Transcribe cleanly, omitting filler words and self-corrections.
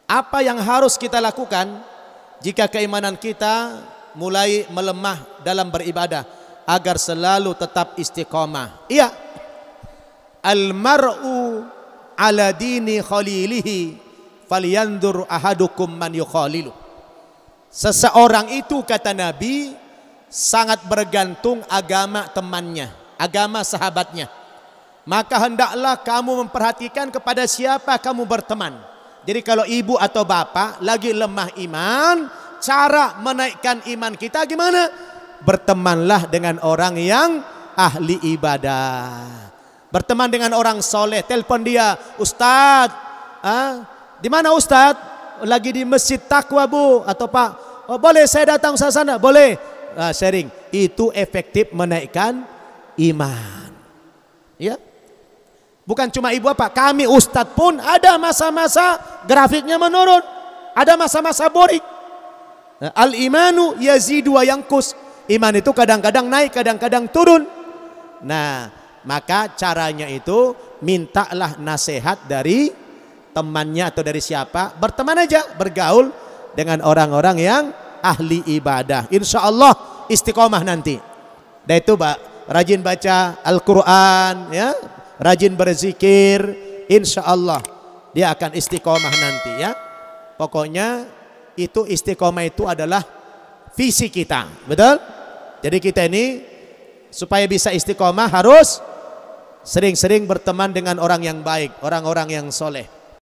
Apa yang harus kita lakukan jika keimanan kita mulai melemah dalam beribadah agar selalu tetap istiqomah? Iya. Al-mar'u ala dini khalilihi falyandur ahadukum man yukhalilu. Seseorang itu, kata Nabi, sangat bergantung agama temannya, agama sahabatnya. Maka hendaklah kamu memperhatikan kepada siapa kamu berteman. Jadi kalau ibu atau bapak lagi lemah iman, cara menaikkan iman kita gimana? Bertemanlah dengan orang yang ahli ibadah. Berteman dengan orang soleh. Telepon dia, Ustadz, di mana Ustadz? Lagi di Masjid Taqwa Bu, atau Pak, oh, boleh saya datang ke sana? Boleh. Sharing. Itu efektif menaikkan iman. Ya. Bukan cuma ibu apa, kami Ustadz pun ada masa-masa grafiknya menurun. Ada masa-masa boring. Al-imanu yazidu wa yanqus. Iman itu kadang-kadang naik, kadang-kadang turun. Nah, maka caranya itu mintalah nasihat dari temannya atau dari siapa. Berteman aja, bergaul dengan orang-orang yang ahli ibadah. Insya Allah istiqomah nanti. Dan itu rajin baca Al-Quran, ya, rajin berzikir, insya Allah dia akan istiqomah nanti, ya. Pokoknya itu istiqomah itu adalah visi kita, betul? Jadi kita ini supaya bisa istiqomah harus sering-sering berteman dengan orang yang baik, orang-orang yang soleh.